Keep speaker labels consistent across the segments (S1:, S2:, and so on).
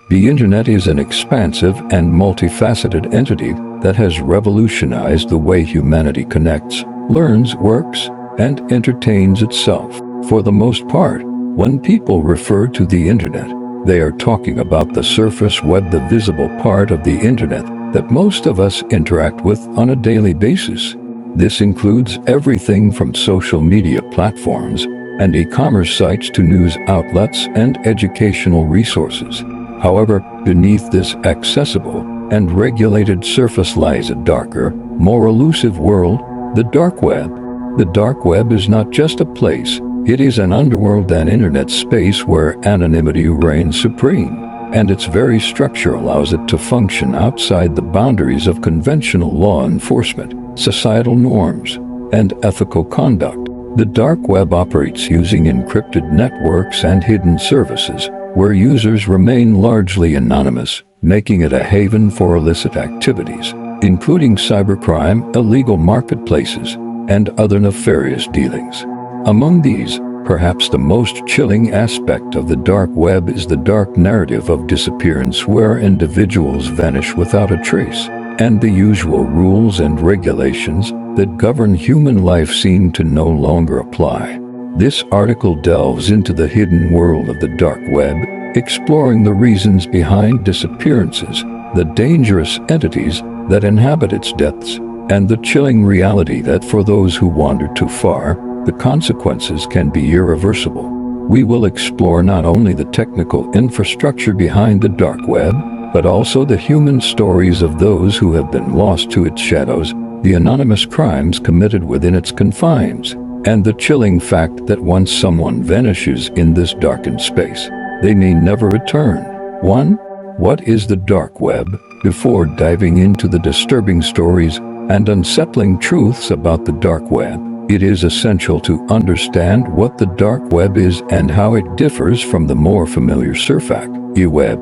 S1: The Internet is an expansive and multifaceted entity that has revolutionized the way humanity connects, learns, works, and entertains itself. For the most part, when people refer to the Internet, they are talking about the surface web, the visible part of the Internet that most of us interact with on a daily basis. This includes everything from social media platforms and e-commerce sites to news outlets and educational resources. However, beneath this accessible and regulated surface lies a darker, more elusive world, the dark web. The dark web is not just a place, it is an underworld, an internet space where anonymity reigns supreme, and its very structure allows it to function outside the boundaries of conventional law enforcement, societal norms, and ethical conduct. The dark web operates using encrypted networks and hidden services, where users remain largely anonymous, making it a haven for illicit activities, including cybercrime, illegal marketplaces, and other nefarious dealings. Among these, perhaps the most chilling aspect of the dark web is the dark narrative of disappearance, where individuals vanish without a trace, and the usual rules and regulations that govern human life seem to no longer apply. This article delves into the hidden world of the dark web, exploring the reasons behind disappearances, the dangerous entities that inhabit its depths, and the chilling reality that for those who wander too far, the consequences can be irreversible. We will explore not only the technical infrastructure behind the dark web, but also the human stories of those who have been lost to its shadows, the anonymous crimes committed within its confines, and the chilling fact that once someone vanishes in this darkened space, they may never return. 1. What is the dark web? Before diving into the disturbing stories and unsettling truths about the dark web, it is essential to understand what the dark web is and how it differs from the more familiar surface web.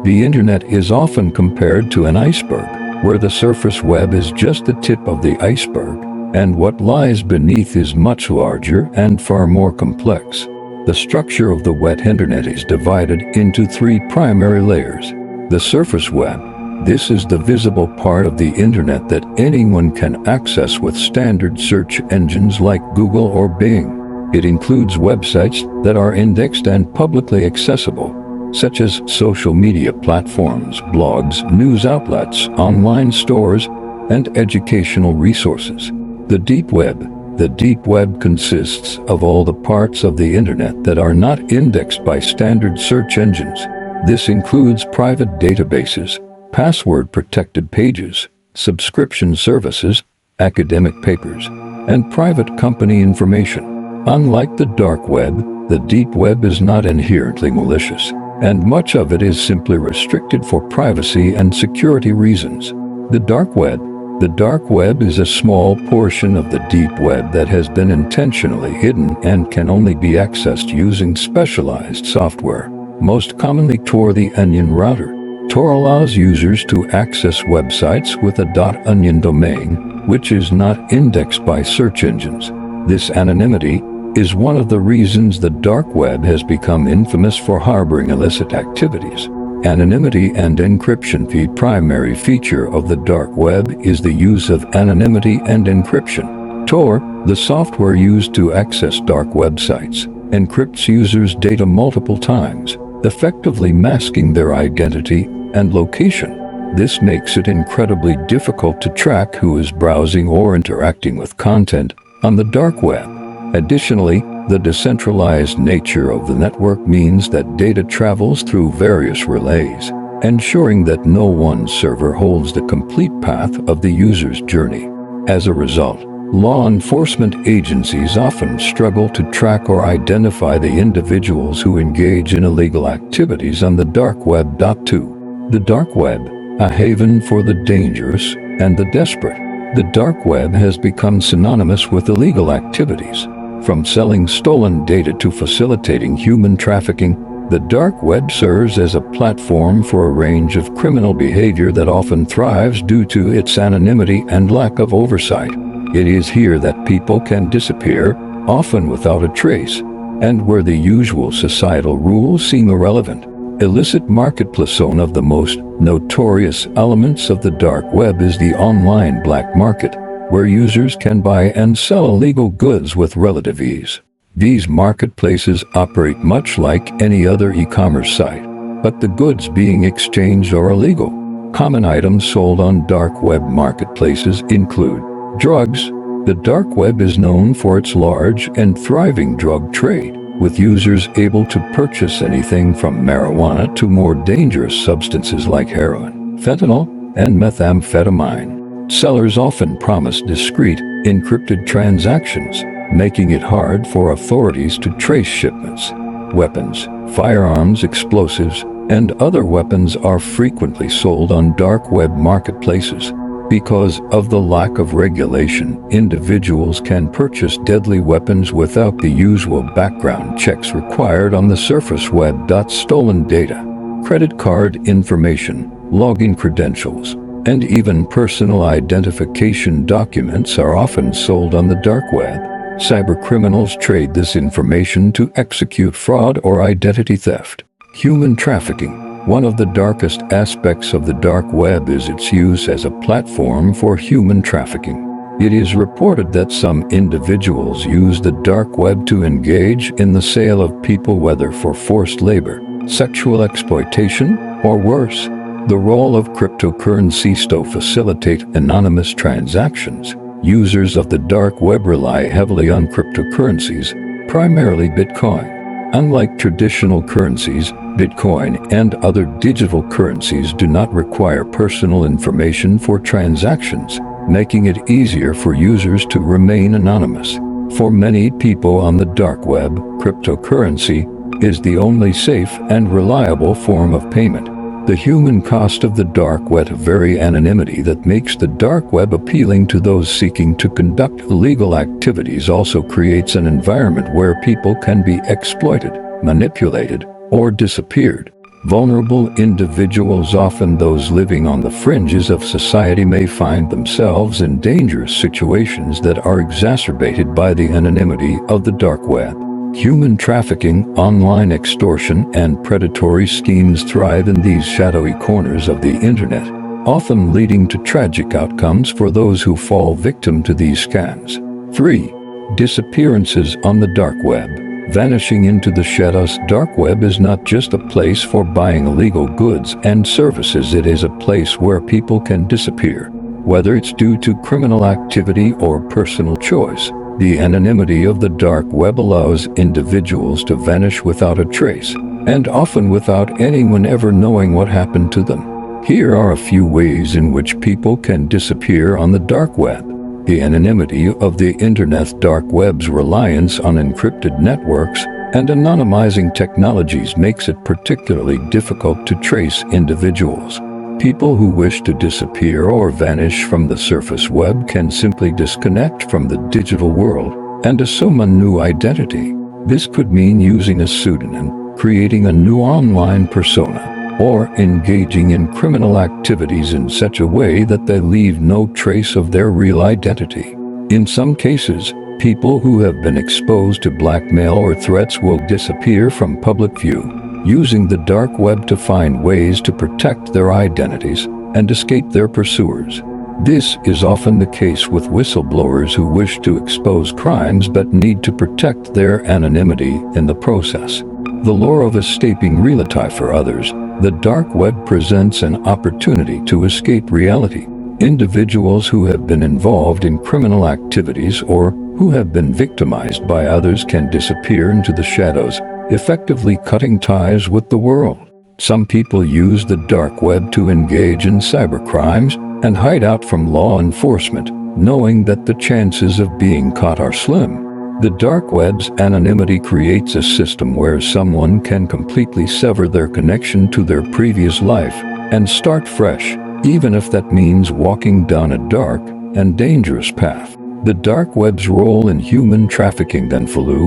S1: The Internet is often compared to an iceberg, where the surface web is just the tip of the iceberg, and what lies beneath is much larger and far more complex. The structure of the wet Internet is divided into three primary layers. The surface web. This is the visible part of the Internet that anyone can access with standard search engines like Google or Bing. It includes websites that are indexed and publicly accessible, such as social media platforms, blogs, news outlets, online stores, and educational resources. The deep web. The deep web consists of all the parts of the Internet that are not indexed by standard search engines. This includes private databases, password-protected pages, subscription services, academic papers, and private company information. Unlike the dark web, the deep web is not inherently malicious, and much of it is simply restricted for privacy and security reasons. The dark web. The dark web is a small portion of the deep web that has been intentionally hidden and can only be accessed using specialized software, most commonly Tor, the Onion router. Tor allows users to access websites with a .onion domain, which is not indexed by search engines. This anonymity is one of the reasons the dark web has become infamous for harboring illicit activities. Anonymity and encryption. The primary feature of the dark web is the use of anonymity and encryption. Tor, the software used to access dark websites, encrypts users' data multiple times, effectively masking their identity and location. This makes it incredibly difficult to track who is browsing or interacting with content on the dark web. Additionally, the decentralized nature of the network means that data travels through various relays, ensuring that no one server holds the complete path of the user's journey. As a result, law enforcement agencies often struggle to track or identify the individuals who engage in illegal activities on the dark web. 2. The dark web, a haven for the dangerous and the desperate. The dark web has become synonymous with illegal activities. From selling stolen data to facilitating human trafficking, the dark web serves as a platform for a range of criminal behavior that often thrives due to its anonymity and lack of oversight. It is here that people can disappear, often without a trace, and where the usual societal rules seem irrelevant. illicit marketplace. One of the most notorious elements of the dark web is the online black market, where users can buy and sell illegal goods with relative ease. These marketplaces operate much like any other e-commerce site, but the goods being exchanged are illegal. Common items sold on dark web marketplaces include drugs. The dark web is known for its large and thriving drug trade, with users able to purchase anything from marijuana to more dangerous substances like heroin, fentanyl, and methamphetamine. Sellers often promise discreet, encrypted transactions, making it hard for authorities to trace shipments. Weapons, firearms, explosives, and other weapons are frequently sold on dark web marketplaces. Because of the lack of regulation, individuals can purchase deadly weapons without the usual background checks required on the surface web. Stolen data, credit card information, login credentials, and even personal identification documents are often sold on the dark web. Cybercriminals trade this information to execute fraud or identity theft. Human trafficking. One of the darkest aspects of the dark web is its use as a platform for human trafficking. It is reported that some individuals use the dark web to engage in the sale of people, whether for forced labor, sexual exploitation, or worse. The role of cryptocurrency to facilitate anonymous transactions. Users of the dark web rely heavily on cryptocurrencies, primarily Bitcoin. Unlike traditional currencies, Bitcoin and other digital currencies do not require personal information for transactions, making it easier for users to remain anonymous. For many people on the dark web, cryptocurrency is the only safe and reliable form of payment. The human cost of the dark web very anonymity that makes the dark web appealing to those seeking to conduct illegal activities also creates an environment where people can be exploited, manipulated, or disappeared. Vulnerable individuals, often those living on the fringes of society, may find themselves in dangerous situations that are exacerbated by the anonymity of the dark web. Human trafficking, online extortion, and predatory schemes thrive in these shadowy corners of the internet, often leading to tragic outcomes for those who fall victim to these scams. 3. Disappearances on the dark web. Vanishing into the shadows. Dark web is not just a place for buying illegal goods and services. It is a place where people can disappear, whether it's due to criminal activity or personal choice. The anonymity of the dark web allows individuals to vanish without a trace, and often without anyone ever knowing what happened to them. Here are a few ways in which people can disappear on the dark web. The anonymity of the Internet. Dark web's reliance on encrypted networks and anonymizing technologies makes it particularly difficult to trace individuals. People who wish to disappear or vanish from the surface web can simply disconnect from the digital world and assume a new identity. This could mean using a pseudonym, creating a new online persona, or engaging in criminal activities in such a way that they leave no trace of their real identity. In some cases, people who have been exposed to blackmail or threats will disappear from public view, using the dark web to find ways to protect their identities and escape their pursuers. This is often the case with whistleblowers who wish to expose crimes but need to protect their anonymity in the process. The lure of escaping reality. For others, the dark web presents an opportunity to escape reality. Individuals who have been involved in criminal activities or who have been victimized by others can disappear into the shadows, effectively cutting ties with the world. Some people use the dark web to engage in cybercrimes and hide out from law enforcement, knowing that the chances of being caught are slim. The dark web's anonymity creates a system where someone can completely sever their connection to their previous life and start fresh, even if that means walking down a dark and dangerous path. The dark web's role in human trafficking.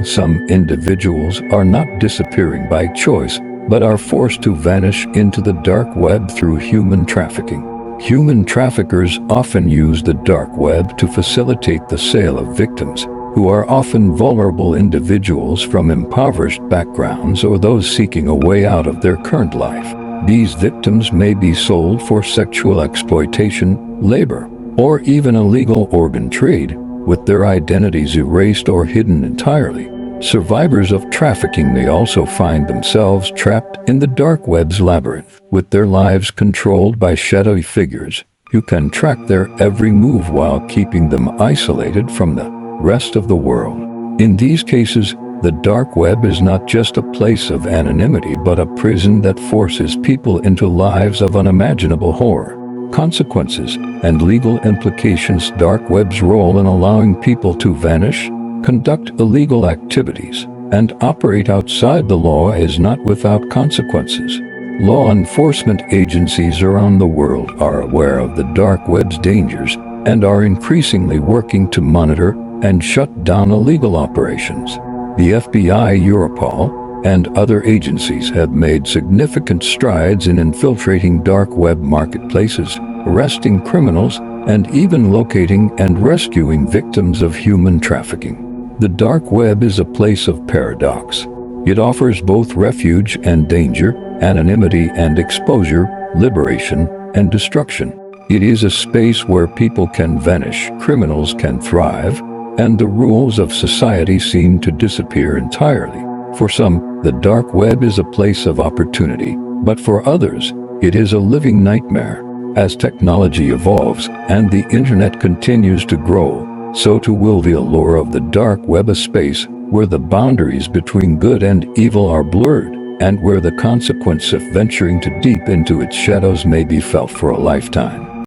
S1: Some individuals are not disappearing by choice, but are forced to vanish into the dark web through human trafficking. Human traffickers often use the dark web to facilitate the sale of victims, who are often vulnerable individuals from impoverished backgrounds or those seeking a way out of their current life. These victims may be sold for sexual exploitation, labor, or even illegal organ trade, with their identities erased or hidden entirely. Survivors of trafficking may also find themselves trapped in the dark web's labyrinth, with their lives controlled by shadowy figures who can track their every move while keeping them isolated from the rest of the world. In these cases, the dark web is not just a place of anonymity but a prison that forces people into lives of unimaginable horror, consequences, and legal implications. Dark web's role in allowing people to vanish, conduct illegal activities, and operate outside the law is not without consequences. Law enforcement agencies around the world are aware of the dark web's dangers and are increasingly working to monitor and shut down illegal operations. The FBI, Europol, and other agencies have made significant strides in infiltrating dark web marketplaces, arresting criminals, and even locating and rescuing victims of human trafficking. The dark web is a place of paradox. It offers both refuge and danger, anonymity and exposure, liberation and destruction. It is a space where people can vanish, criminals can thrive, and the rules of society seem to disappear entirely. For some, the dark web is a place of opportunity, but for others, it is a living nightmare. As technology evolves and the internet continues to grow, so too will the allure of the dark web, a space where the boundaries between good and evil are blurred, and where the consequence of venturing too deep into its shadows may be felt for a lifetime.